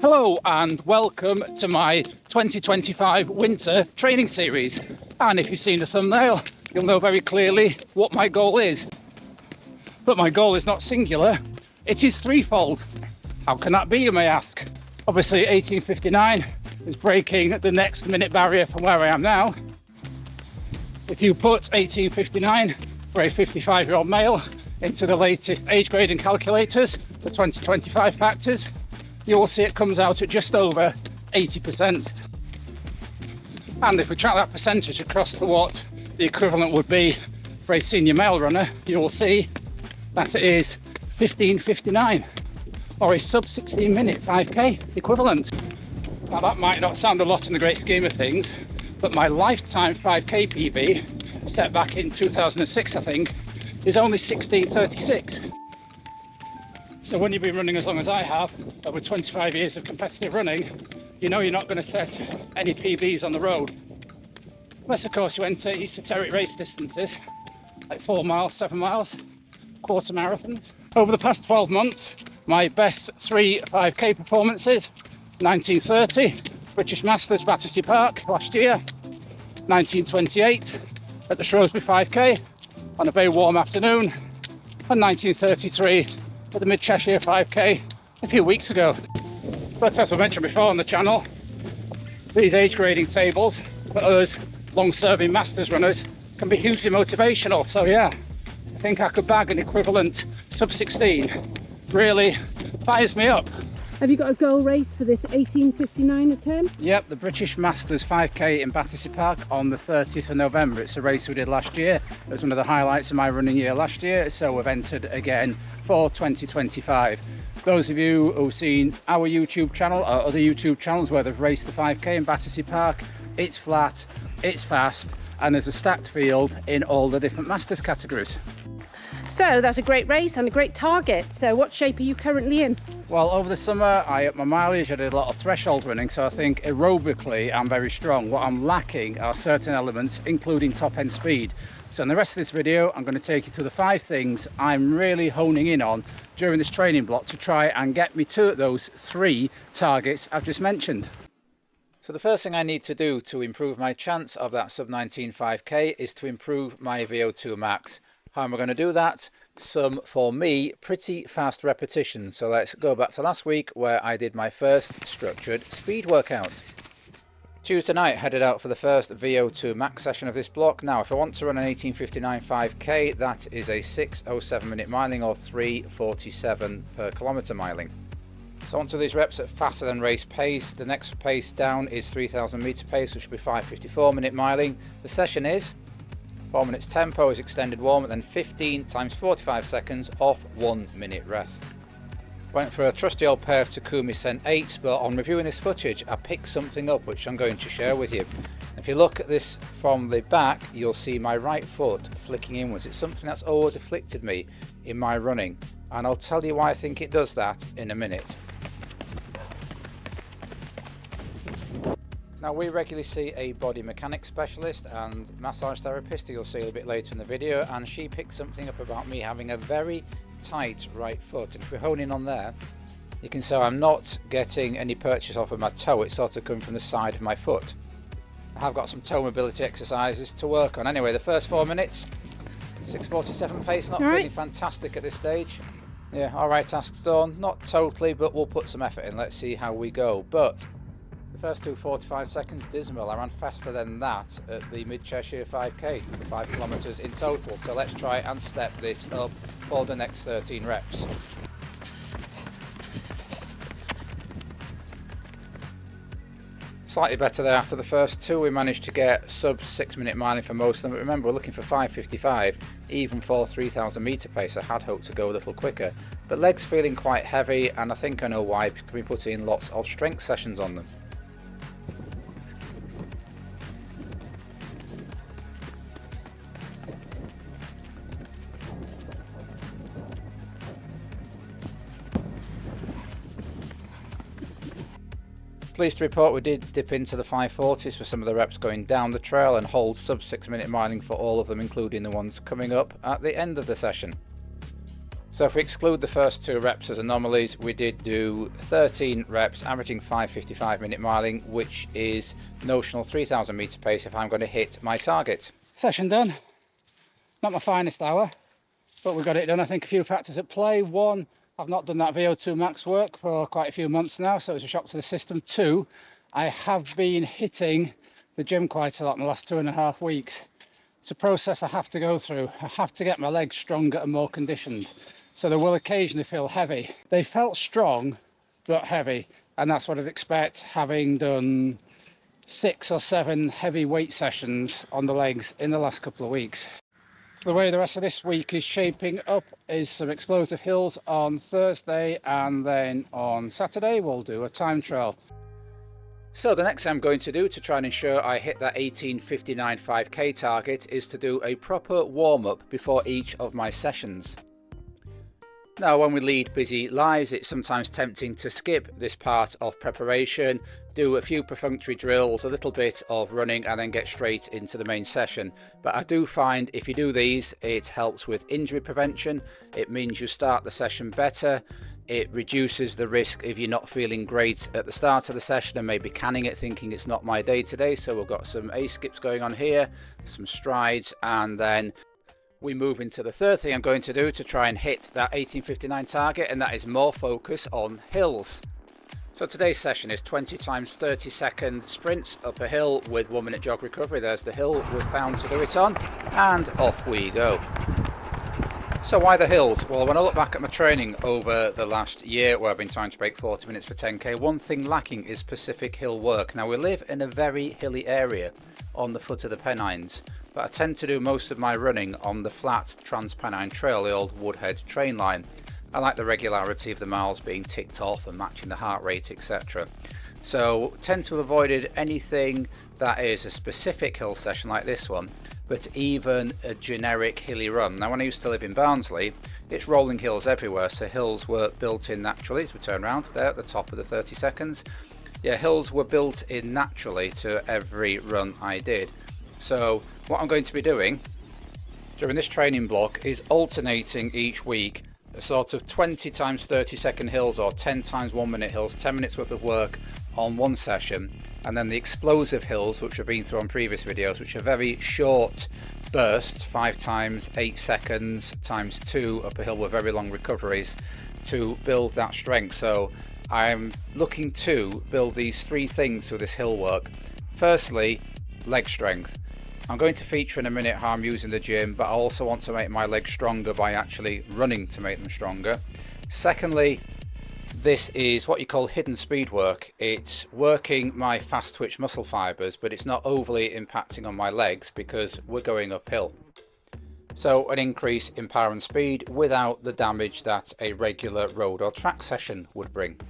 Hello and welcome to my 2025 winter training series. And if you've seen the thumbnail, you'll know very clearly what my goal is. But my goal is not singular, it is threefold. How can that be, you may ask? Obviously 1859 is breaking the next minute barrier from where I am now. If you put 1859 for a 55-year-old male into the latest age grading calculators, the 2025 factors, you will see it comes out at just over 80%. And if we track that percentage across to what the equivalent would be for a senior male runner, you will see that it is 15:59, or a sub 16 minute 5k equivalent. Now that might not sound a lot in the great scheme of things, but my lifetime 5k PB, set back in 2006 I think, is only 16:36. So when you've been running as long as I have, over 25 years of competitive running, you know you're not going to set any PBs on the road. Unless of course you enter esoteric race distances, like 4 miles, 7 miles, quarter marathons. Over the past 12 months, my best 3 5k performances: 1930, British Masters, Battersea Park last year; 1928 at the Shrewsbury 5k on a very warm afternoon; and 1933 at the Mid-Cheshire 5k a few weeks ago. But as I mentioned before on the channel, these age grading tables for us long-serving masters runners can be hugely motivational. So yeah, I think I could bag an equivalent sub 16. Really fires me up. Have you got a goal race for this 1859 attempt? Yep, the British Masters 5k in Battersea Park on the 30th of November. It's a race we did last year. It was one of the highlights of my running year last year, so we've entered again for 2025. Those of you who've seen our YouTube channel or other YouTube channels where they've raced the 5k in Battersea Park, it's flat, it's fast, and there's a stacked field in all the different Masters categories. So that's a great race and a great target. So what shape are you currently in? Well, over the summer I upped my mileage, I did a lot of threshold running, so I think aerobically I'm very strong. What I'm lacking are certain elements, including top end speed. So in the rest of this video I'm going to take you through the 5 things I'm really honing in on during this training block to try and get me to those 3 targets I've just mentioned. So the first thing I need to do to improve my chance of that sub 19 5k is to improve my VO2 max. How am I going to do that? Some, for me, pretty fast repetitions. So let's go back to last week where I did my first structured speed workout. Tuesday night, headed out for the first VO2 max session of this block. Now, if I want to run an 1859 5k, that is a 6:07 minute miling or 3:47 per kilometre miling. So onto these reps at faster than race pace. The next pace down is 3000 metre pace, which will be 5:54 minute miling. The session is 4 minutes tempo is extended warm, and then 15 times 45 seconds off 1 minute rest. Went for a trusty old pair of Takumi Sen 8s, but on reviewing this footage I picked something up which I'm going to share with you. If you look at this from the back, you'll see my right foot flicking inwards. It's something that's always afflicted me in my running, and I'll tell you why I think it does that in a minute. Now, we regularly see a body mechanics specialist and massage therapist who you'll see a little bit later in the video, and she picked something up about me having a very tight right foot. And if we hone in on there, you can see I'm not getting any purchase off of my toe, it's sort of coming from the side of my foot. I have got some toe mobility exercises to work on. Anyway, the first 4 minutes, 6:47 pace, not feeling fantastic at this stage. Yeah, alright, tasks done, not totally, but we'll put some effort in, let's see how we go. But the first 2:45 seconds, dismal. I ran faster than that at the Mid-Cheshire 5k for 5 kilometres in total. So let's try and step this up for the next 13 reps. Slightly better there after the first 2. We managed to get sub 6 minute miling for most of them. But remember, we're looking for 5:55, even for 3000 metre pace. I had hoped to go a little quicker. But legs feeling quite heavy, and I think I know why, because we put in lots of strength sessions on them. Pleased to report we did dip into the 540s for some of the reps going down the trail and hold sub 6 minute miling for all of them, including the ones coming up at the end of the session. So if we exclude the first 2 reps as anomalies, we did do 13 reps, averaging 5:55 minute miling, which is notional 3,000 meter pace if I'm going to hit my target. Session done. Not my finest hour, but we got it done. I think a few factors at play. 1, I've not done that VO2 max work for quite a few months now, so it's a shock to the system. 2, I have been hitting the gym quite a lot in the last 2.5 weeks. It's a process I have to go through. I have to get my legs stronger and more conditioned. So they will occasionally feel heavy. They felt strong, but heavy. And that's what I'd expect, having done 6 or 7 heavy weight sessions on the legs in the last couple of weeks. So the way the rest of this week is shaping up is some explosive hills on Thursday, and then on Saturday we'll do a time trial. So the next thing I'm going to do to try and ensure I hit that 18:59 5k target is to do a proper warm-up before each of my sessions. Now, when we lead busy lives, it's sometimes tempting to skip this part of preparation, do a few perfunctory drills, a little bit of running, and then get straight into the main session. But I do find if you do these, it helps with injury prevention. It means you start the session better. It reduces the risk if you're not feeling great at the start of the session and maybe canning it, thinking it's not my day today. So we've got some A skips going on here, some strides, and then we move into the third thing I'm going to do to try and hit that 18:59 target, and that is more focus on hills. So today's session is 20 times 30-second sprints up a hill with 1 minute jog recovery. There's the hill we've found to do it on, and off we go. So why the hills? Well, when I look back at my training over the last year, where I've been trying to break 40 minutes for 10k, one thing lacking is specific hill work. Now, we live in a very hilly area on the foot of the Pennines, but I tend to do most of my running on the flat Trans-Pennine Trail, the old Woodhead train line. I like the regularity of the miles being ticked off and matching the heart rate, etc. So tend to have avoided anything that is a specific hill session like this one, but even a generic hilly run. Now, when I used to live in Barnsley, it's rolling hills everywhere, so hills were built in naturally. As we turn around there at the top of the 30 seconds, yeah, hills were built in naturally to every run I did. So what I'm going to be doing during this training block is alternating each week a sort of 20 times 30-second hills or 10 times 1 minute hills, 10 minutes worth of work on one session, and then the explosive hills, which I've been through on previous videos, which are very short bursts, 5 times 8 seconds times 2 up a hill with very long recoveries to build that strength. So I'm looking to build these 3 things through this hill work. Firstly, leg strength. I'm going to feature in a minute how I'm using the gym, but I also want to make my legs stronger by actually running to make them stronger. Secondly, this is what you call hidden speed work. It's working my fast twitch muscle fibers, but it's not overly impacting on my legs because we're going uphill. So an increase in power and speed without the damage that a regular road or track session would bring.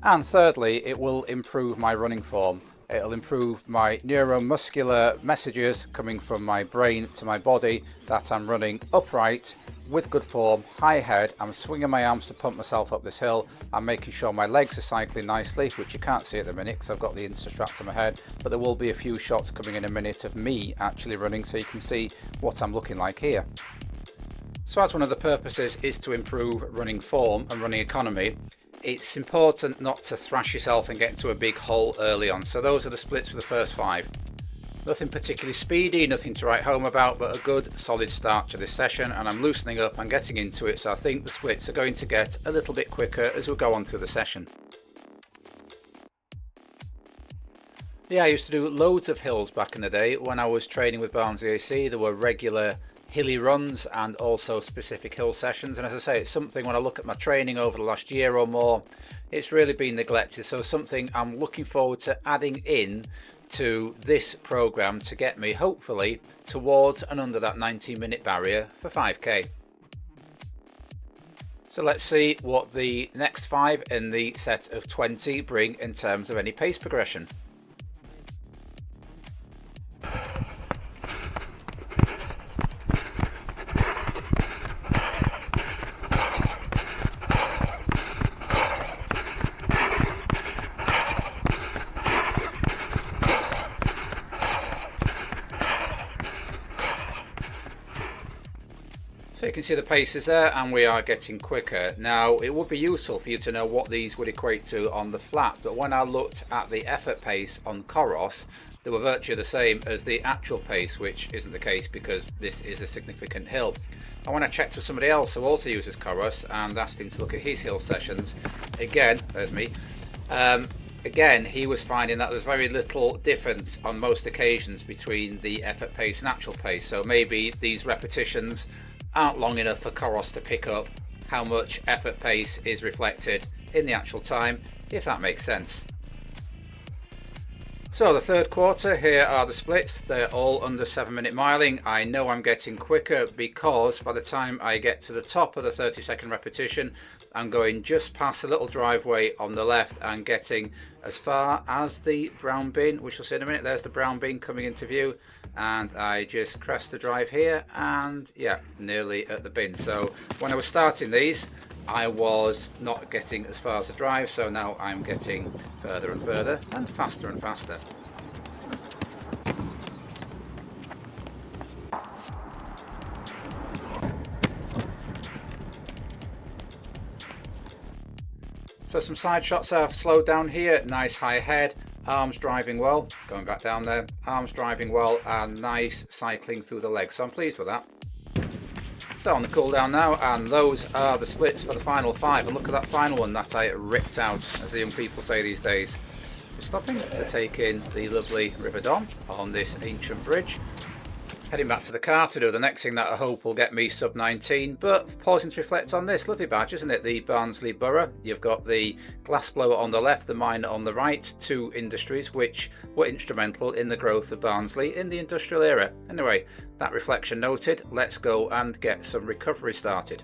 And thirdly, it will improve my running form. It'll improve my neuromuscular messages coming from my brain to my body that I'm running upright with good form, high head. I'm swinging my arms to pump myself up this hill. I'm making sure my legs are cycling nicely, which you can't see at the minute because I've got the Insta strapped to my head, but there will be a few shots coming in a minute of me actually running so you can see what I'm looking like here. So as one of the purposes is to improve running form and running economy, it's important not to thrash yourself and get into a big hole early on. So those are the splits for the first 5. Nothing particularly speedy, nothing to write home about, but a good solid start to this session, and I'm loosening up and getting into it, so I think the splits are going to get a little bit quicker as we go on through the session. Yeah, I used to do loads of hills back in the day. When I was training with Barnsley AC, there were regular hilly runs and also specific hill sessions, and as I say, it's something when I look at my training over the last year or more, it's really been neglected. So something I'm looking forward to adding in to this program to get me hopefully towards and under that 90-minute barrier for 5k. So let's see what the next 5 in the set of 20 bring in terms of any pace progression. So you can see the pace is there and we are getting quicker. Now it would be useful for you to know what these would equate to on the flat, but when I looked at the effort pace on Coros, they were virtually the same as the actual pace, which isn't the case because this is a significant hill. And when I checked with somebody else who also uses Coros and asked him to look at his hill sessions, again, there's me, again, he was finding that there's very little difference on most occasions between the effort pace and actual pace. So maybe these repetitions aren't long enough for Coros to pick up how much effort pace is reflected in the actual time, if that makes sense. So the third quarter, here are the splits. They're all under 7-minute miling. I know I'm getting quicker because by the time I get to the top of the 30-second repetition, I'm going just past the little driveway on the left and getting as far as the brown bin, which you'll see in a minute. There's the brown bin coming into view, and I just crest the drive here and yeah, nearly at the bin. So when I was starting these, I was not getting as far as the drive, so now I'm getting further and further and faster and faster. So some side shots have slowed down here, nice high head, arms driving well, going back down there, arms driving well and nice cycling through the legs, so I'm pleased with that. So on the cool down now, and those are the splits for the final 5, and look at that final one that I ripped out, as the young people say these days. We're stopping to take in the lovely River Don on this ancient bridge. Heading back to the car to do the next thing that I hope will get me sub 19, but pausing to reflect on this lovely badge, isn't it? The Barnsley Borough. You've got the glass blower on the left, the mine on the right, two industries which were instrumental in the growth of Barnsley in the industrial era. Anyway, that reflection noted, let's go and get some recovery started.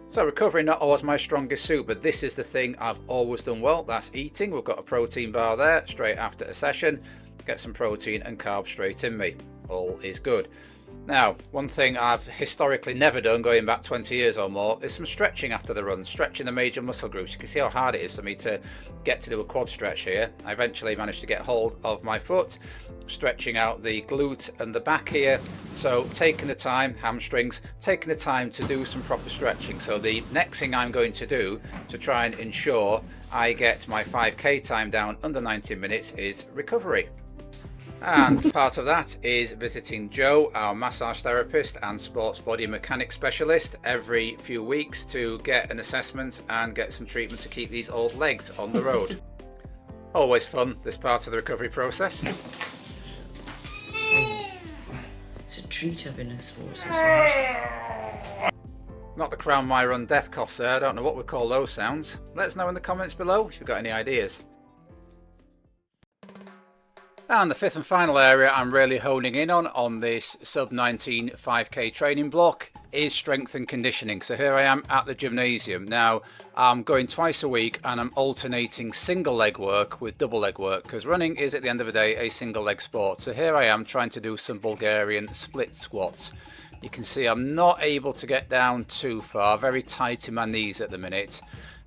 So recovery, not always my strongest suit, but this is the thing I've always done well, that's eating. We've got a protein bar there straight after a session, get some protein and carbs straight in me. All is good. Now, one thing I've historically never done, going back 20 years or more, is some stretching after the run, stretching the major muscle groups. You can see how hard it is for me to get to do a quad stretch here. I eventually managed to get hold of my foot, stretching out the glute and the back here. So taking the time, hamstrings, taking the time to do some proper stretching. So the next thing I'm going to do to try and ensure I get my 5k time down under 19 minutes is recovery. And part of that is visiting Joe, our massage therapist and sports body mechanic specialist, every few weeks to get an assessment and get some treatment to keep these old legs on the road. Always fun, this part of the recovery process. It's a treat having a sports massage. Not the Crown My Run death coughs there, I don't know what we call those sounds. Let us know in the comments below if you've got any ideas. And the fifth and final area I'm really honing in on this sub 19 5k training block is strength and conditioning. So here I am at the gymnasium. Now I'm going twice a week and I'm alternating single leg work with double leg work because running is at the end of the day a single leg sport. So here I am trying to do some Bulgarian split squats. You can see I'm not able to get down too far, very tight in my knees at the minute,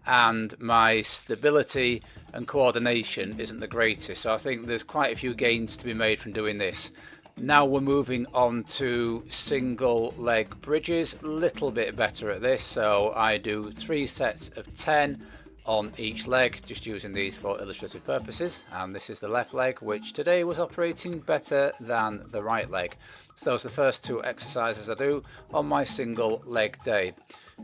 and my stability and coordination isn't the greatest, so I think there's quite a few gains to be made from doing this. Now we're moving on to single leg bridges, a little bit better at this, so I do 3 sets of 10 on each leg, just using these for illustrative purposes, and this is the left leg, which today was operating better than the right leg. So those are the first 2 exercises I do on my single leg day.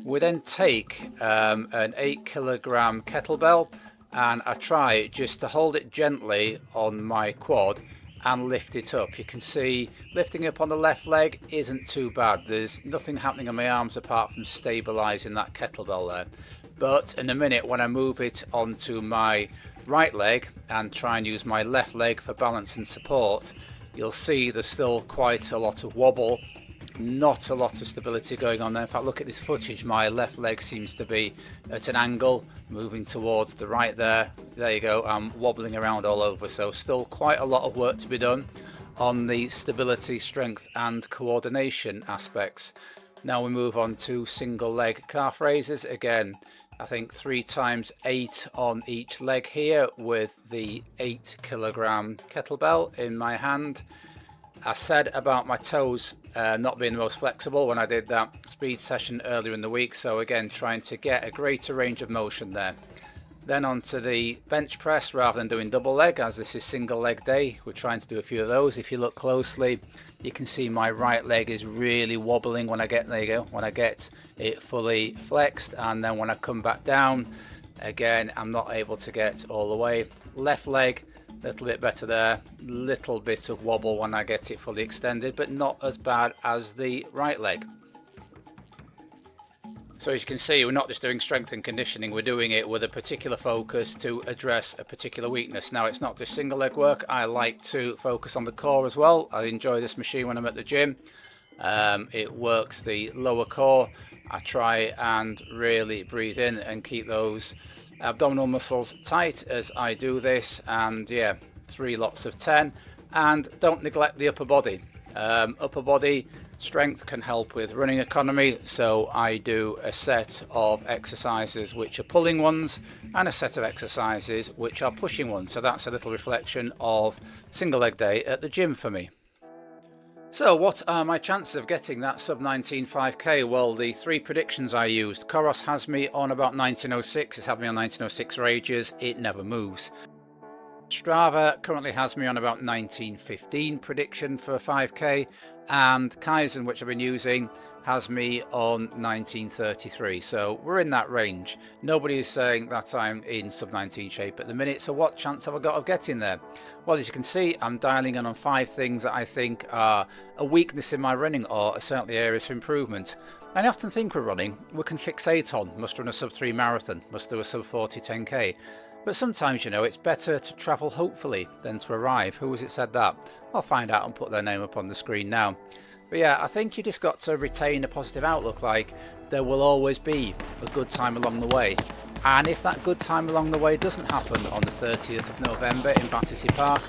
We then take an 8 kilogram kettlebell and I try just to hold it gently on my quad and lift it up. You can see lifting up on the left leg isn't too bad. There's nothing happening on my arms apart from stabilizing that kettlebell there. But in a minute when I move it onto my right leg and try and use my left leg for balance and support, you'll see there's still quite a lot of wobble, not a lot of stability going on there. In fact, look at this footage, my left leg seems to be at an angle, moving towards the right there. There you go, I'm wobbling around all over, so still quite a lot of work to be done on the stability, strength and coordination aspects. Now we move on to single leg calf raises. Again, I think 3 times 8 on each leg here with the 8 kilogram kettlebell in my hand. I said about my toes not being the most flexible when I did that speed session earlier in the week, so again trying to get a greater range of motion there. Then onto the bench press rather than doing double leg, as this is single leg day. We're trying to do a few of those. If you look closely, you can see my right leg is really wobbling when I get, there you go, when I get it fully flexed, and then when I come back down, again, I'm not able to get all the way. Left leg, a little bit better there, little bit of wobble when I get it fully extended, but not as bad as the right leg. So as you can see, we're not just doing strength and conditioning, we're doing it with a particular focus to address a particular weakness. Now, it's not just single leg work. I like to focus on the core as well. I enjoy this machine when I'm at the gym. It works the lower core. I try and really breathe in and keep those abdominal muscles tight as I do this. And yeah, 3 lots of 10. And don't neglect the upper body. Upper body strength can help with running economy, so I do a set of exercises which are pulling ones and a set of exercises which are pushing ones. So that's a little reflection of single leg day at the gym for me. So what are my chances of getting that sub 19 5k? Well, the 3 predictions I used, Coros has me on about 1906. It's had me on 1906 for ages. It never moves. Strava currently has me on about 1915 prediction for 5k, and Kaizen, which I've been using, has me on 1933. So we're in that range. Nobody is saying that I'm in sub 19 shape at the minute, so what chance have I got of getting there? Well, as you can see, I'm dialing in on 5 things that I think are a weakness in my running or are certainly areas for improvement. And I often think we're running, we can fixate on, must run a sub 3 marathon, must do a sub 40 10k. But sometimes, you know, it's better to travel hopefully than to arrive. Who was it said that? I'll find out and put their name up on the screen now. But yeah, I think you just got to retain a positive outlook, like there will always be a good time along the way. And if that good time along the way doesn't happen on the 30th of November in Battersea Park,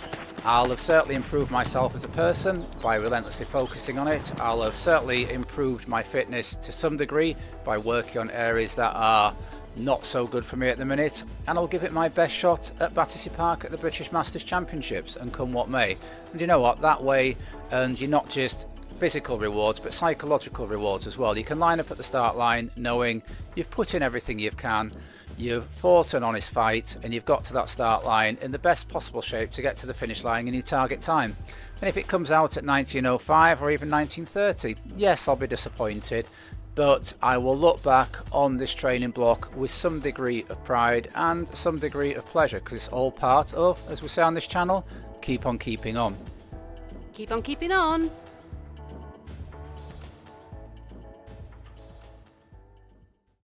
I'll have certainly improved myself as a person by relentlessly focusing on it. I'll have certainly improved my fitness to some degree by working on areas that are not so good for me at the minute, and I'll give it my best shot at Battersea Park at the British Masters Championships, and come what may. And you know what, that way earns you not just physical rewards but psychological rewards as well. You can line up at the start line knowing you've put in everything you can, you've fought an honest fight, and you've got to that start line in the best possible shape to get to the finish line in your target time. And if it comes out at 19:05 or even 19:30, yes, I'll be disappointed, but I will look back on this training block with some degree of pride and some degree of pleasure, because it's all part of, as we say on this channel, keep on keeping on. Keep on keeping on.